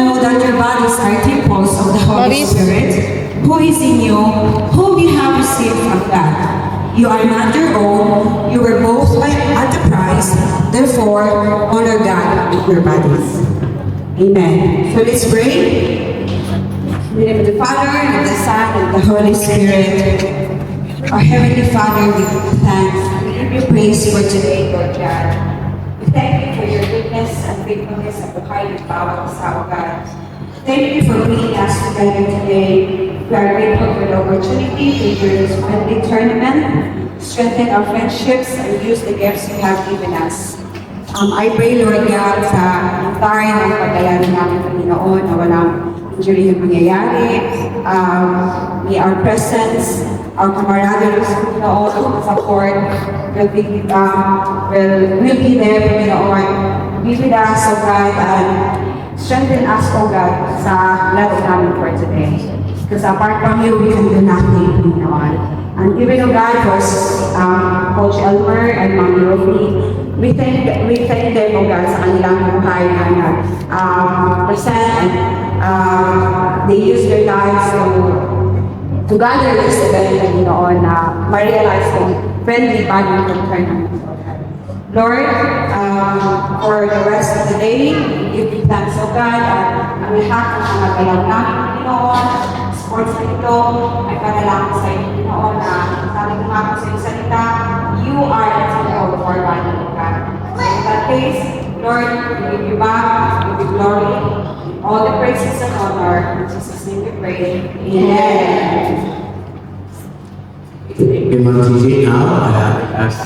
know that your bodies are temples of the Holy Spirit, who is in you, whom you have received from God. You are not your own, you were bought at the price, therefore honor God with your bodies. Amen. So let's pray. In the name of the Father, and of the Son, and of the Holy Spirit. Our Heavenly Father, we give you thanks. We give you praise for today, Lord God. We thank you for your goodness and faithfulness and the kind power of our God. Thank you for bringing us together today. We are grateful for the opportunity to enter this friendly tournament, strengthen our friendships, and use the gifts you have given us. I pray, Lord God, sa entire ng pagdalari namin, Panginoon, na walang injury na mangyayari. May our presence, our camaraderie, Panginoon, support will be there, Panginoon. Be with us, O God, and strengthen us, O God, sa laro namin for today. Because apart from you, we can do nothing, Panginoon. And even, O God, for Coach Elmer and Mami Rofi, we thank them, O God, sa kanilang buhay na present and they use their lives to gather this event, Panginoon, na ma-realize kung friendly badminton tournament. Lord, for the rest of the day, we give you thanks, O God, at ang lahat ng mga galaw namin, Panginoon, sports na ito, ay panalangin sa iyo, Panginoon, na sabi ko nga po sa iyong salita, you are the temple of our body, O God. So in that case, Lord, we give you back, we give you glory, all the praises and honor. In Jesus' name we pray. Amen. Thank you, Ma'am Gigi. Now, as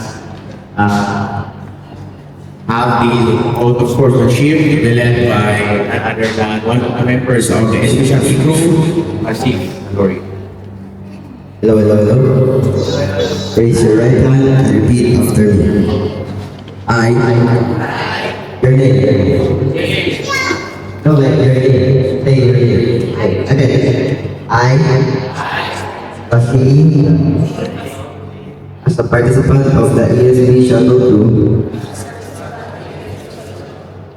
have the oath of sportsmanship led by none other than one of the members of the SBC group, Asif Glory. Hello, hello, hello. Raise your right hand and repeat after me. I. Your name. No, like your name. Say your name. Again. I. Vasily. As a participant of the ESB Shuttle Group.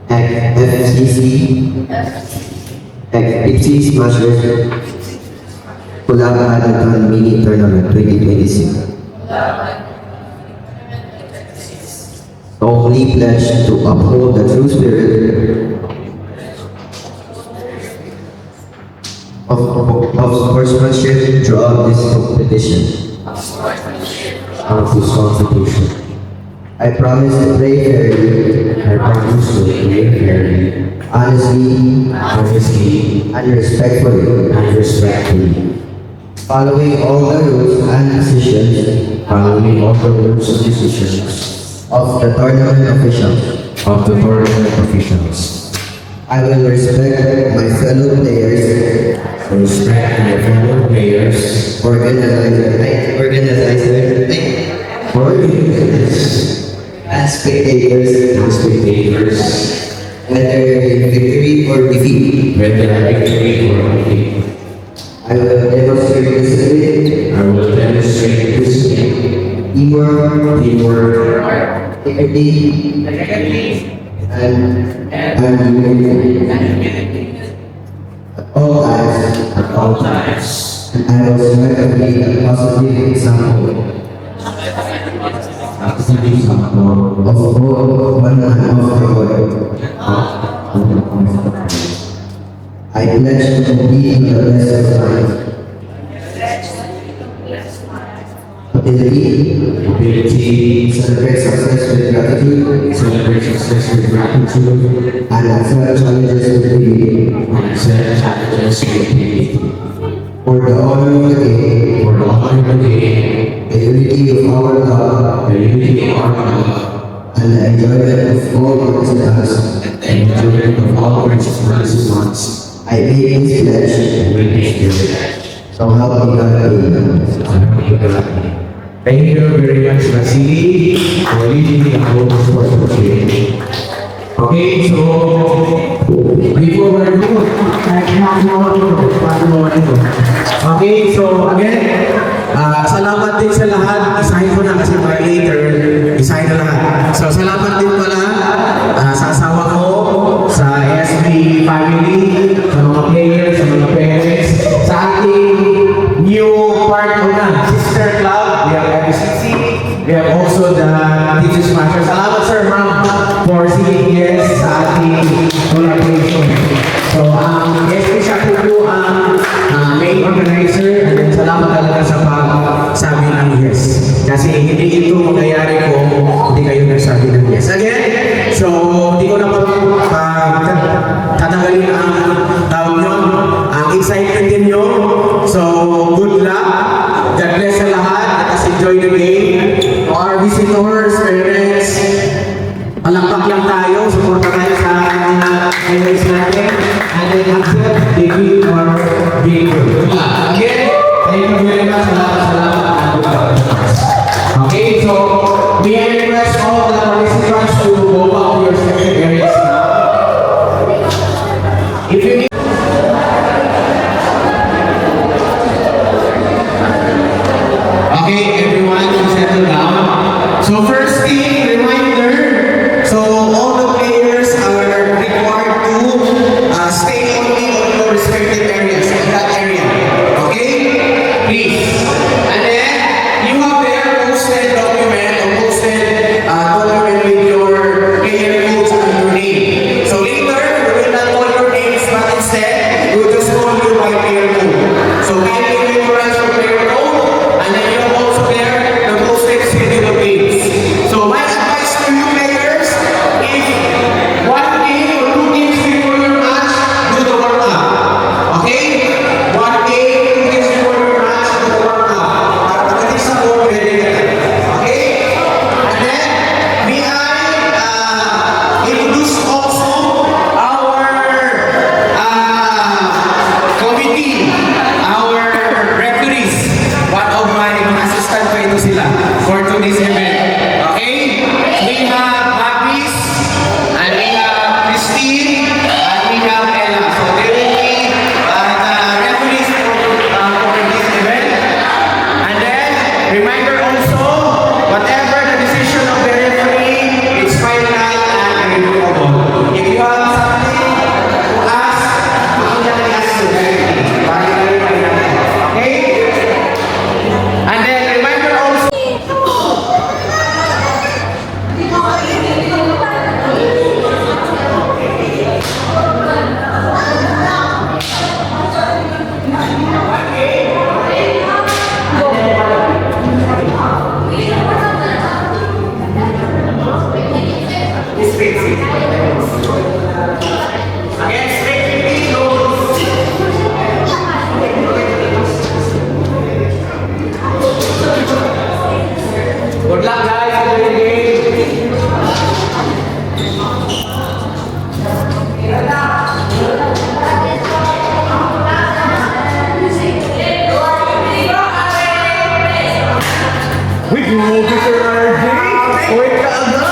FCC. FCC Smashers. Kulab Badminton Mini Tournament 2026. Solemnly pledge to uphold the true spirit of sportsmanship throughout this competition. I promise to play fairly. Honestly, and respectfully. Following all the rules and decisions of the tournament officials. I will respect my fellow players, organizers, and spectators, whether victory or defeat. I will demonstrate discipline, teamwork, integrity, and unity. At all times, and I will strive to be a positive example of both one and of the world. I pledge to be in the best of life. Ability, celebrate success with gratitude, and accept challenges with dignity. For the honor of the game, the unity of our love, and the enjoyment of all participants, I make this pledge. So help me God. Thank you very much, Vasily, for leading the whole sportsmanship. Okay, so before we're done, okay, so again, salamat din sa lahat. Isahin ko na kasi by later, isahin na lahat. So salamat din pala sa asawa ko, sa SB family, SP Shaku po ang main organizer, and then salamat talaga sa pagsabi ng yes. Kasi hindi ito mangyayari kung hindi kayo nagsabi ng yes. Again, so hindi ko na tatanggalin ang tawag nyo, ang excitement din nyo. So, good luck. God bless sa lahat. Let us enjoy the game. Our visitors, parents, palakpak lang tayo. Suporta tayo sa highlights natin. And then accept the gift or being good. Again, thank you very much. Salamat. Okay, so may I request all the participants to go back to your separate areas now. If you need okay, everyone, settle down. So first thing, reminder. So all the players are required to stay only on your respective areas, in that area. Okay? Please. And then, you have there posted document or posted document with your player codes and your name. So later, we will not call your names, but instead, we will just call you by player code. So we will memorize your player code, and then you have also there the posted schedule of games. So my advice to you players, if one game or two games before your match, do the warm-up. Okay? One game, two games before your match, do the warm-up. Para pagdating sa board, ready ka na. Okay? And then, may I introduce also our committee, our referees. One of my assistant ko ito sila for today's event. Okay? We have Hafiz, and we have Christine, and we have Ella. So they will be the referees for this event. And then, reminder also, whatever the decision of the referee, it's final and irrevocable. If you have something to ask, you can ask the referee. Okay? And then, reminder also, again, straight goes. Good luck, guys. Enjoy the game. We go Mr. RJ. Wait ka agad.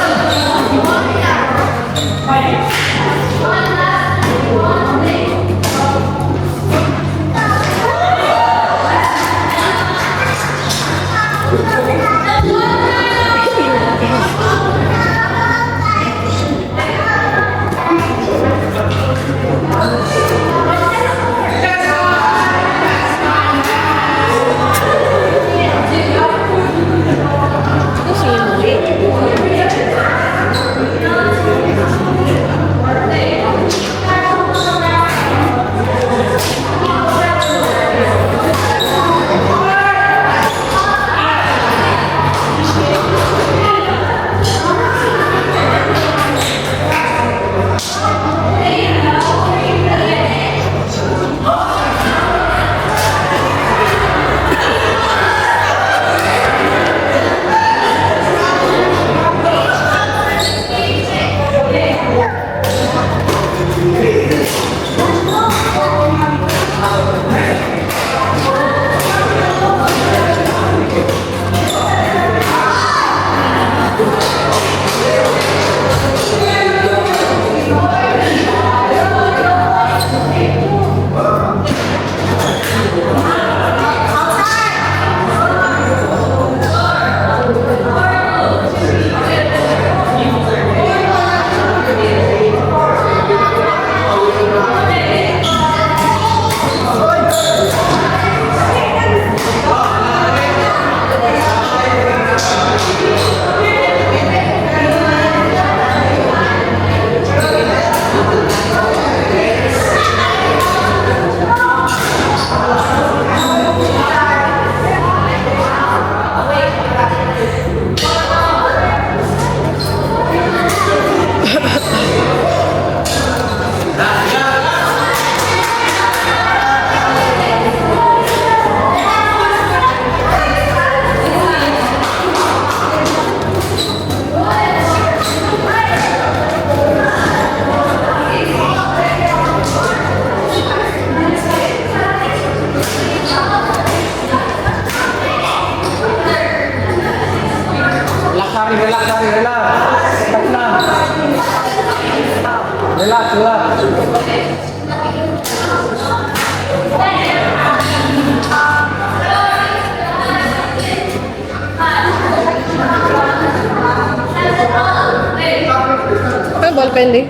Depende.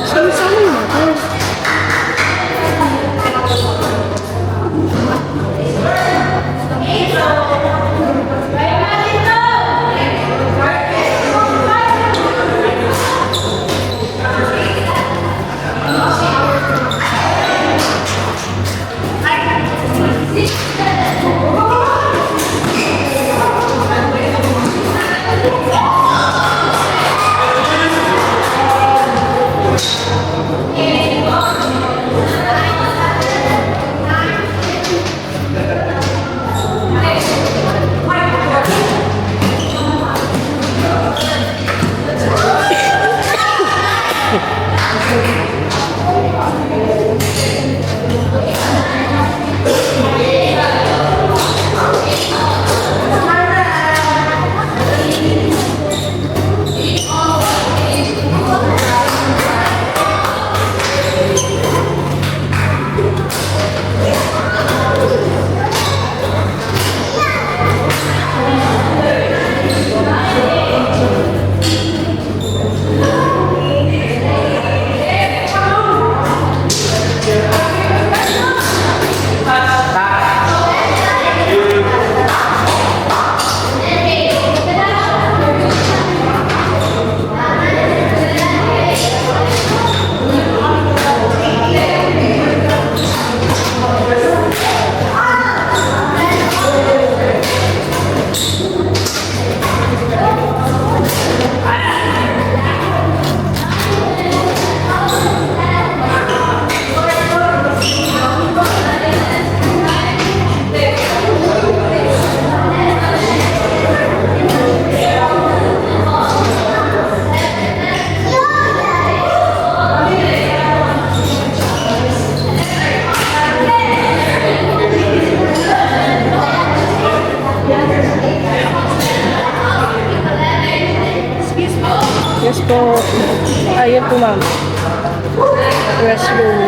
Sama-sama yun natin. Yes po. Ayun po, ma'am. Restroom.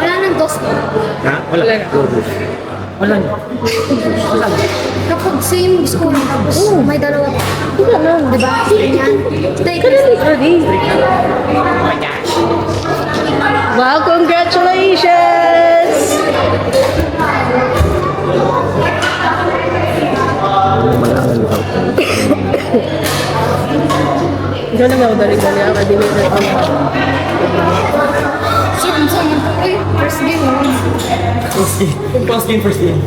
Wala nang dos. Wala na. Wala na. Kapag same school, tapos may dalawa pa. Wala na. Diba? Yan. Stay Ready? Wow, congratulations! Ikaw na nga, dali-dali ang adilin na Uy, first game mo. First game.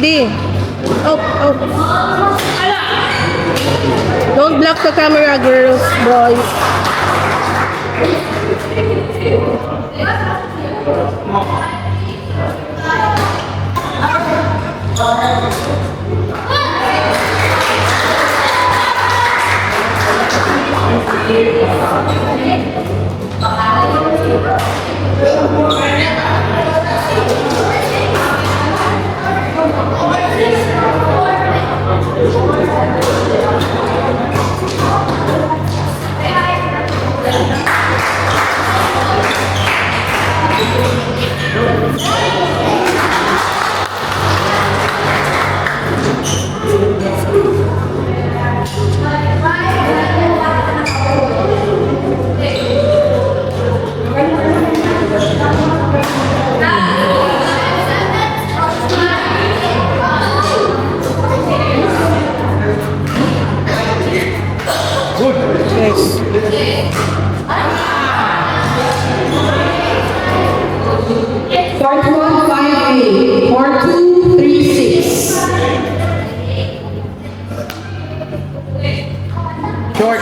Didi. Oh. Don't block the camera, girls, boys. Part 1, 5A. Part 2, 3, 6. Short.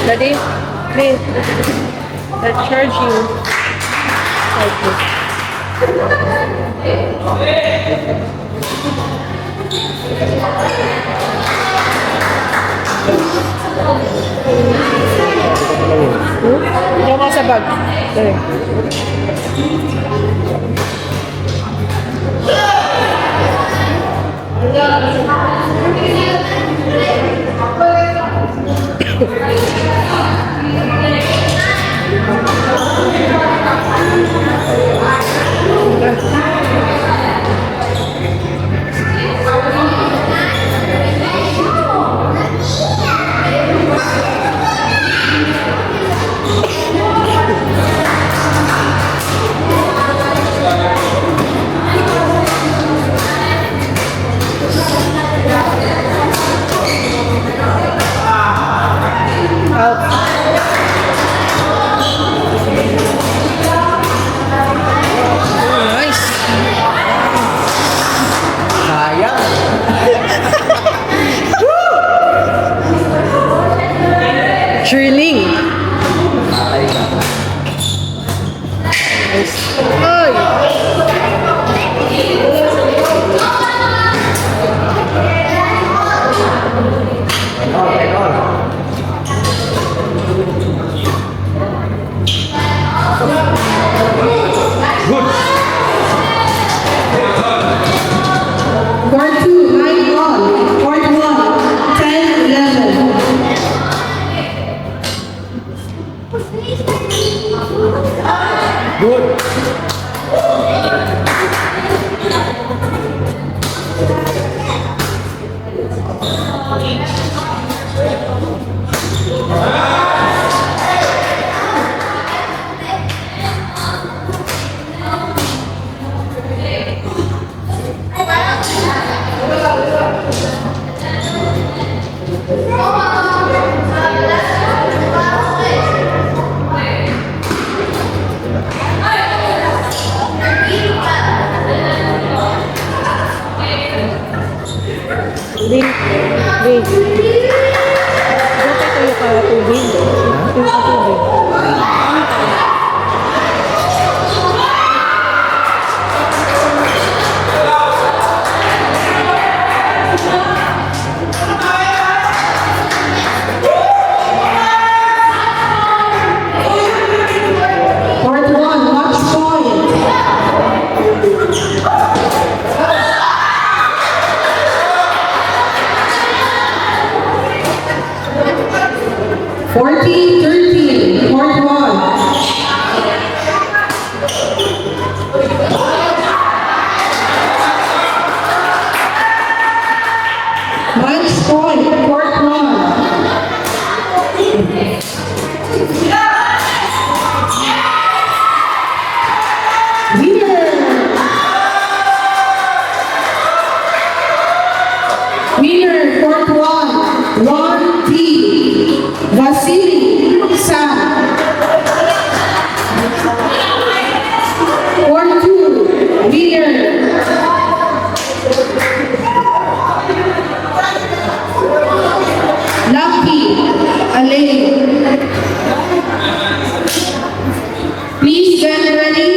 Ready? Please. Let's charge you. Like this. Diyan ka sa bag. Dali. Ling. Ling. Dapat kayo ka tubig. Tuyo ka tubig. Part 1, match point. Fourteen, 13, part 1. Match point, part 1. Winner, part 1, 1T, Vasily Sam. Part 2, winner, Lucky Alain. Please get ready.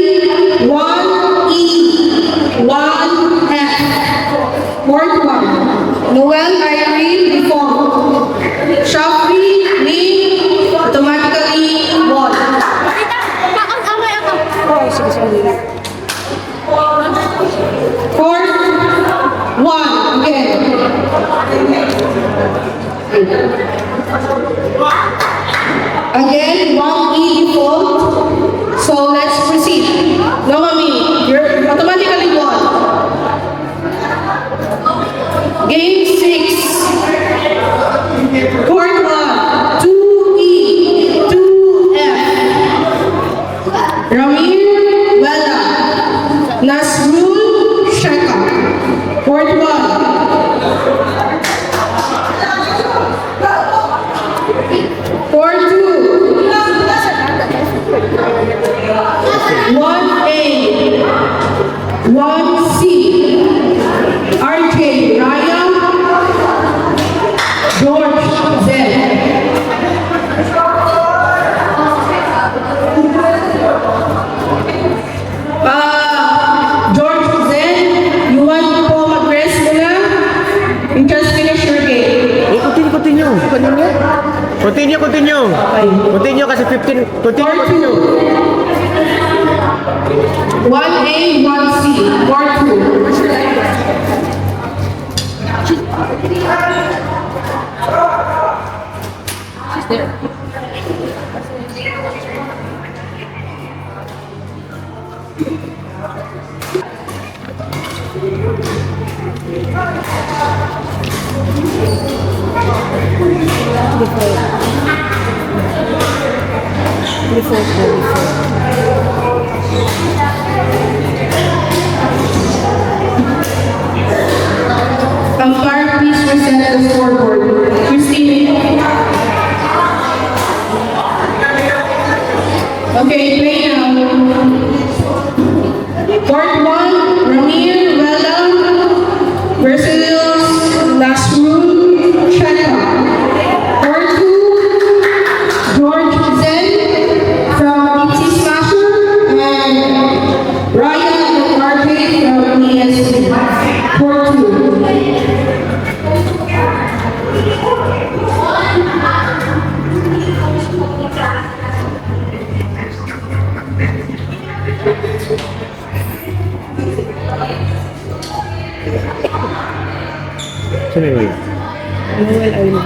1E, 1F. Part 1. Noel Irene default. Shafri Lee automatically won. Amay ako. Oh, sige, sige. Part 1 again. Again, 1E default. So let's proceed. No, mommy, you're automatically won. Game 6. Court 1. 2E. 2F. Ramir Bella. Nasrul Sheka. Court 1. Court 2. 1A. 1C. RJ Raya. George Zen. George Zen, you want po mag-rest muna? You just finish your game. Continue. Continue kasi 15. Part 2. 1A, 1C. Part 2. Umpire, please reset the scoreboard. Christine. Okay, play now. Part 1, Ramir Vela versus Nasrul Sheka. Part 2, George Zen from ET Smasher and Ryan RJ from ESC. Part 2. Sino yun? Noel Irene.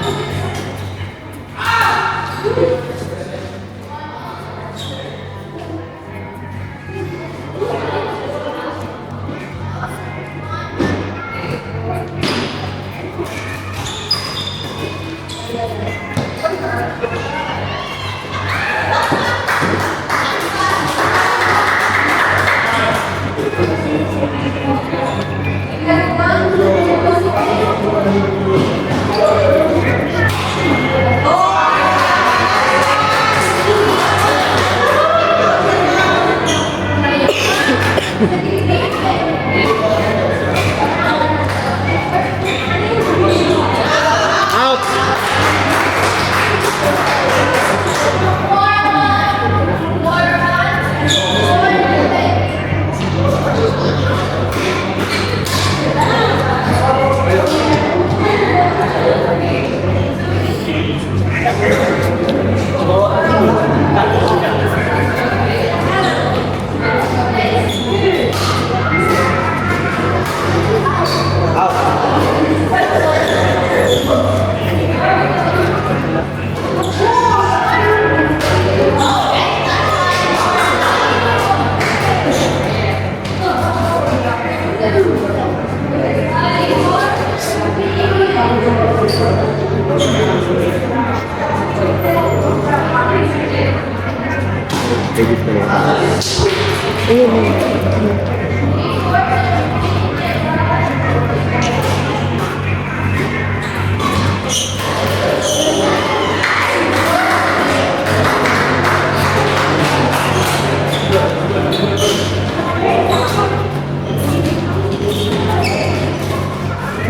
Ayun.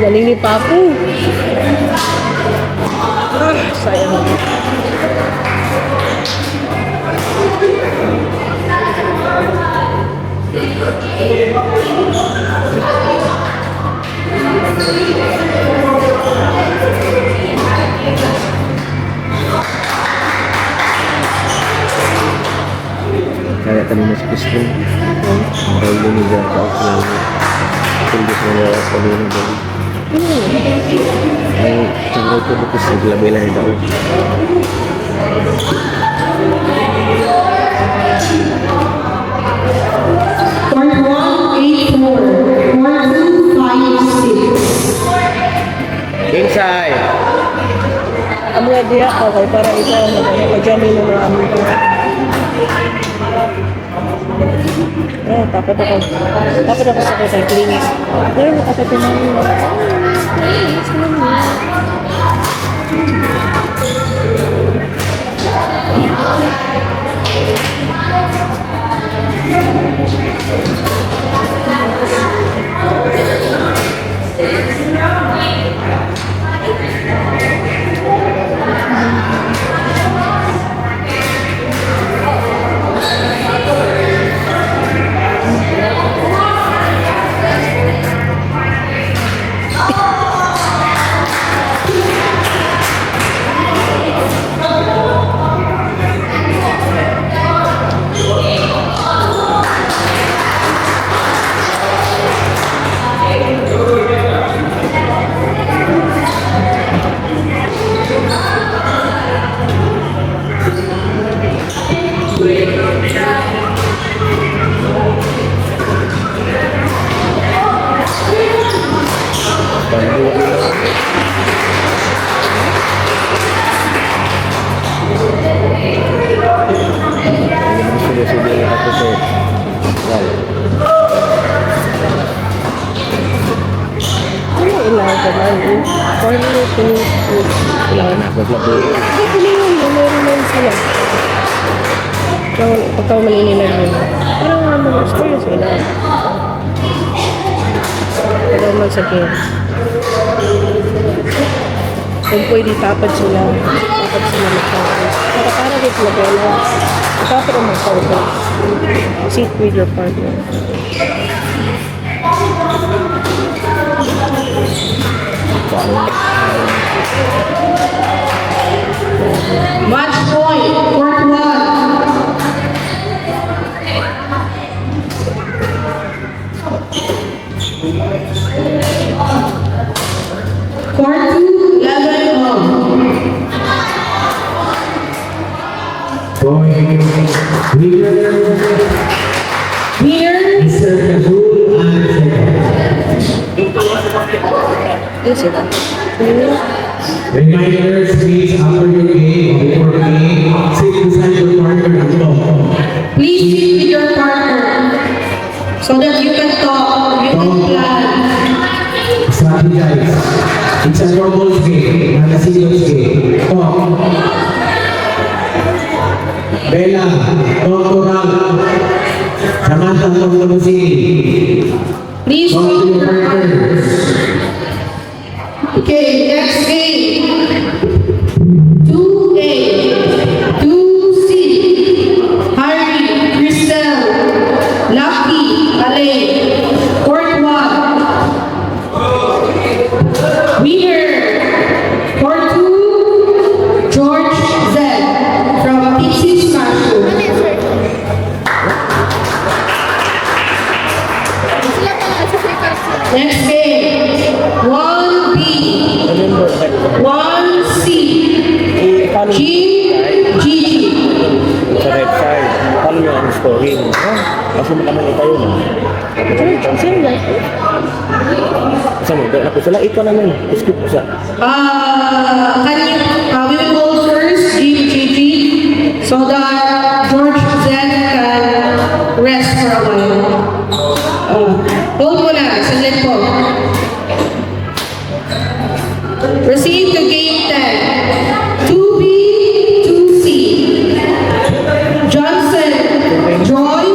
Galing ni Papu. Sayang. Kaya kanina sa piston. Dahil lumiga ka ako lang. Hindi ko na sa kanina dali. Ay, tsaka ito bukos sa glabela na daw. Court 1, 8-4. Court 2, 5-6. Kingside! Ang mga diya, okay, para ikaw mag-jamming ng mga amin ko. Takot ako. Takot ako sa cycling. Pero makasapin namin. Pagka malinilag yun. Parang nga mga story sila. Pero magsakit. Kung pwede tapad sila mag-focus. Para dito na pala. Tapad ang mag-focus. Sit with your partner. Match point, Court 1. Court 2, 11 all. Here, Yes, sila. Reminders, please, after your game, before the game, sit beside your partner and talk. please sit with your partner so that you can talk, you can plan. Strategize. It's a normal game, not a serious game. Talk. Bella, talk to Ram. Samantha, talk to Lucy. Please Talk to talk. your partners. Okay, next game. 2A, 2C. Harry, Crystal, Lucky, Ale. Court 1. Winner. Court 2, George Z. From Pixie Smash. Sila pala kasi sikat sila. Next game. 1B, 1C. Jim, Gigi. Sa red side. Paano nyo ang scoring? Kasi makamali kayo na. Sila. Sa mo, dahil ako sila, ikaw naman. Skip ko siya. We will hold first, Jim, Gigi, so that George Zen can rest for a while. Proceed to game 10. 2B, 2C. Johnson, Joy.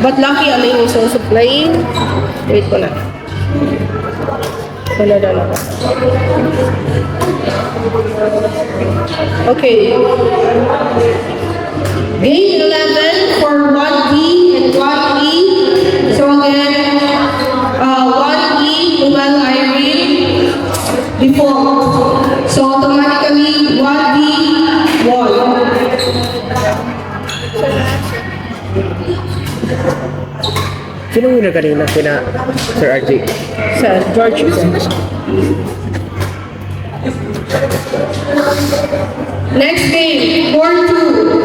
But lucky Aling is also playing. Wait ko na. Wala dalawa. Okay. Game 11 for 1D and 1E. So again, 1E, Noel Irene, default. So automatically, 1D, wall. Sino winner kanina? Kina Sir RJ? Sa George. Next game, 4-2.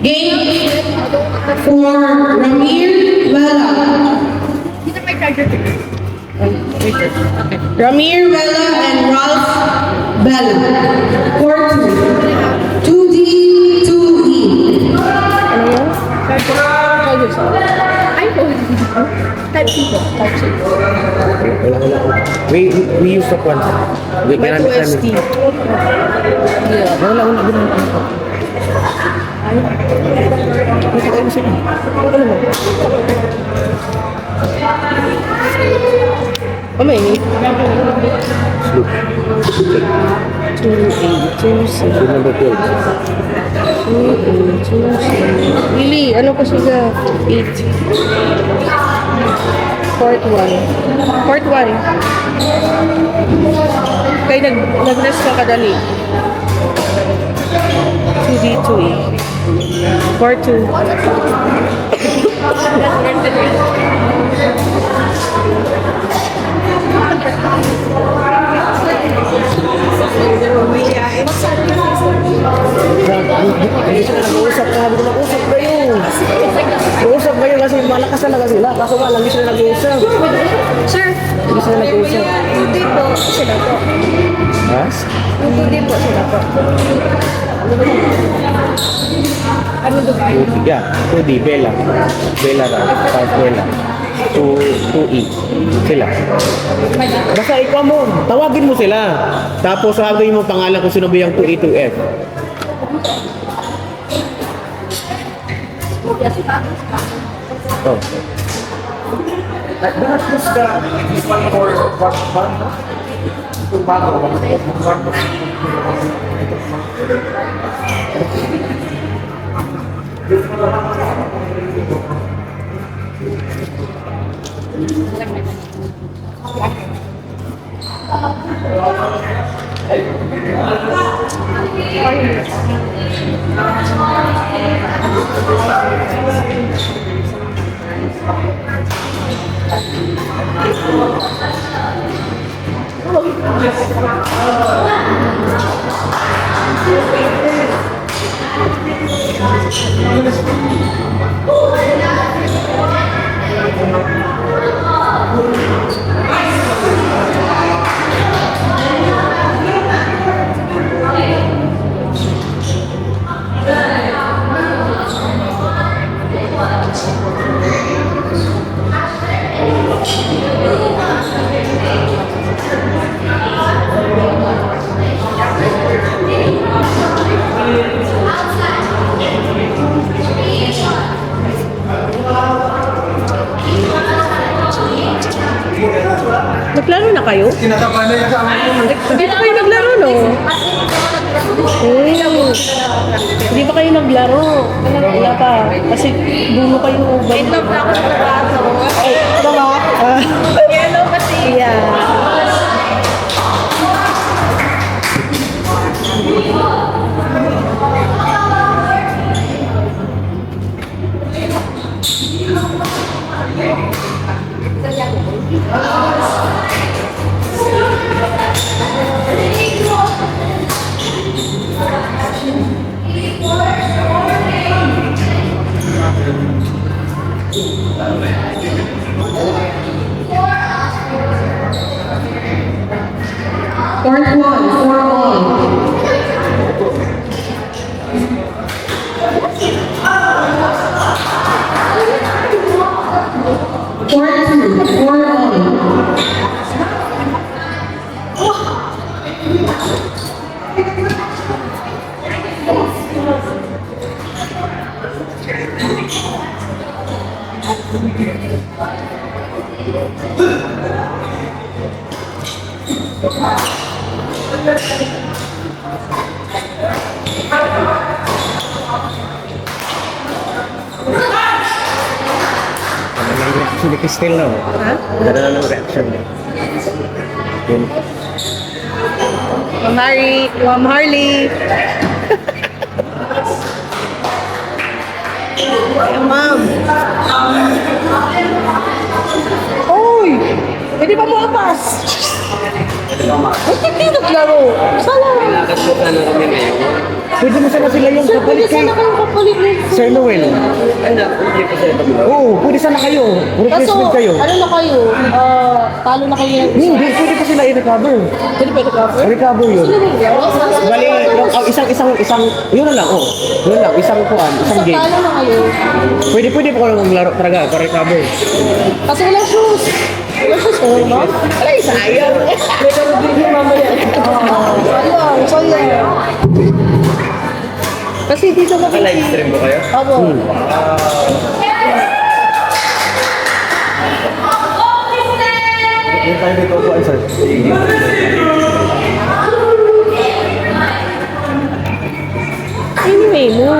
Game for Ramir Vela. Ramir Vela and Ralph Bella. 4-2. 2D, 2E. Ano yun? Ay, po. Type C po. Type C. Wala. We use that one. We May cannot 2ST. Yeah. Wala. Oh, may 2A, 2C. Number 12. 2A, 2C. Lili, ano ko siya? 8. Part 1. Part 1. Kaya nag-rest ka kadali. 2D, 2A. Part 2. Hindi sila nag-uusap na. Hindi nag-uusap kayo. Nag-uusap kayo kasi malakas talaga sila. Kaso nga lang, hindi sila nag-uusap. Sir, Hindi sila nag-uusap. hindi po sila po. Ha? Hindi po sila po. Ano do ba? Yeah, 2D, Bella. Bella ra. South Bella. 2E. Sila. Basta ikaw mo, tawagin mo sila. Tapos sabihin mo pangalan kung sino ba yung 2E, 2F. Oh. Naglaro na kayo? Kinakabahan na yung sa amin ko. Hindi pa kayo naglaro, no? Hindi pa kayo naglaro. Wala pa. Kasi dulo kayo. Wait lang po ako sa trabaho. Ay, ito ba? Hello kasi. Yeah. Part 1, 4 all. Part 2, 4 all. Ano lang reaction ni Cristel na? Ha? Ganda na ng reaction niya. Yun. Ma'am Harry. Ma'am Harley. Ay, ma'am. Uy! Pwede ba mo apas? Ba't hindi naglaro? Sana. Pwede mo sana sila yung Sir, pwede kapalit kay sana kayong kapalit mo. Sir Noel. Oo, pwede sana kayo. Kaso, Replacement kayo. ano na kayo? Talo na kayo. Hindi, pwede pa sila i-recover. Pwede ba ito? Recover yun. Bali, isang, yun na lang, oh. Yun lang, isang Sa game. talo na kayo. Pwede po lang maglaro talaga, pa-recover. Kasi walang shoes. Walang shoes ko, ma'am. Alay, sayang. Pwede mo din mamaya. Sayang. Kasi dito na Live stream mo kayo? Abo. Yung tayo dito po, sir. Anyway, mo.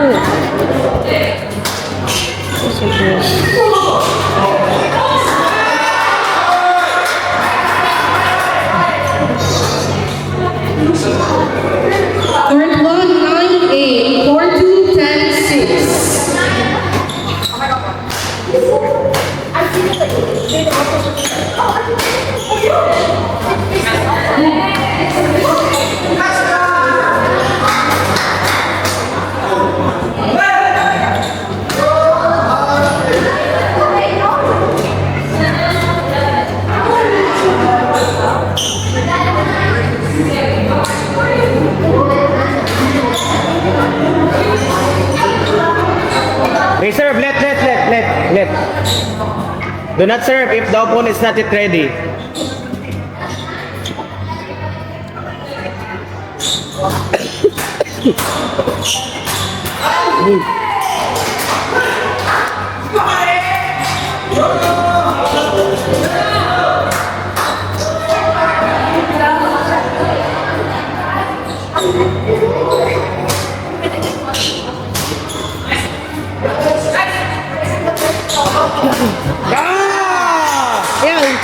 Third one, 9-8, 4-2, 10-6. Reserve, let. Do not serve if the opponent is not yet ready. Ayan.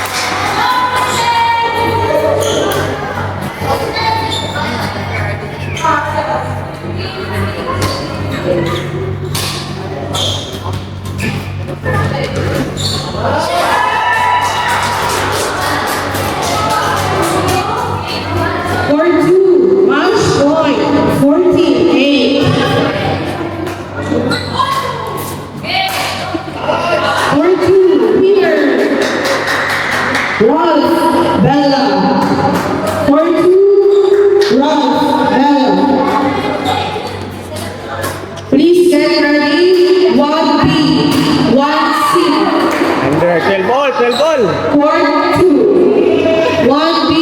For two, match point, 14-8. For two, winner, Ralph Bella. For two, Ralph Bella. Please get ready, 1B, 1C. Under 12 ball. For two, 1B,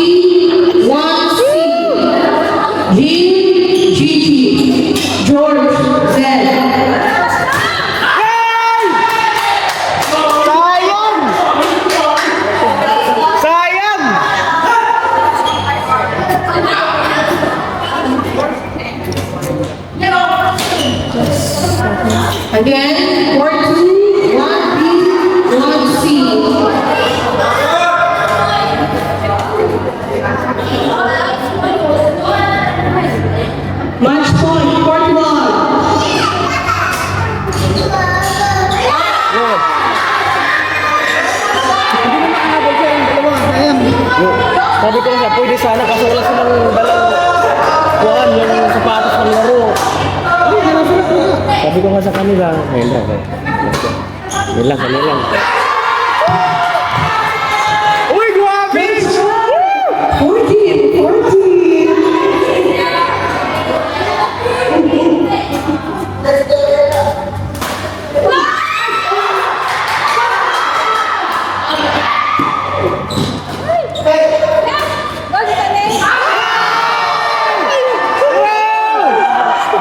1C. Jean, Gigi, George, Zed. Sayang! Again, for two, 1B, 1C. Match point, court one. Sabi ko nga, pwede sana kaso wala silang dalang kuhan, yung sapatos ng laro. Sabi ko nga sa kanila, ayun lang. Ayun lang. Uy, grabe! 14.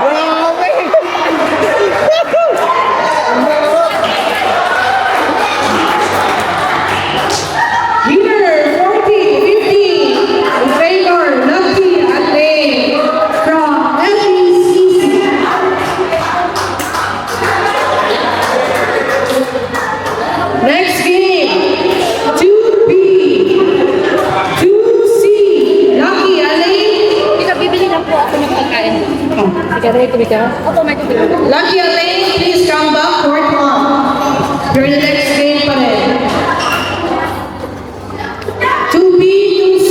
Grabe! Kaya may tubig ka? Opo, may tubig. Lucky Elaine, please come back, court 1. You're the next game pa rin. 2B, 2C.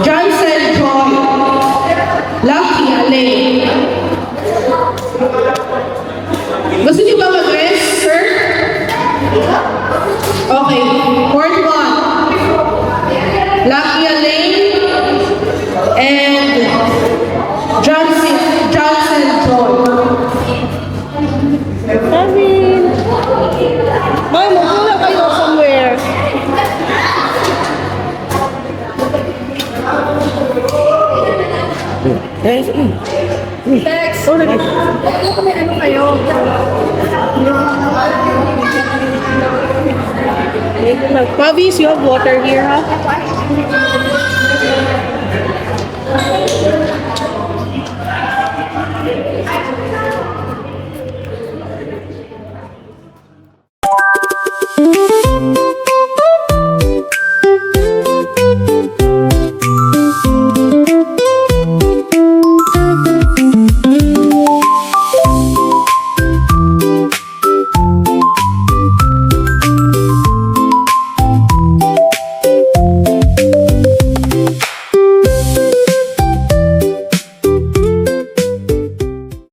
Johnson Joy. Lucky Elaine. Gusto niyo ba mag-rest, sir? Okay, court 1. Lucky Elaine and Johnson Joy. Kevin! Ma'am, magmula kayo somewhere. Tex, Oh, lagi. ano kami ano kayo? Pavis, you have water here, ha?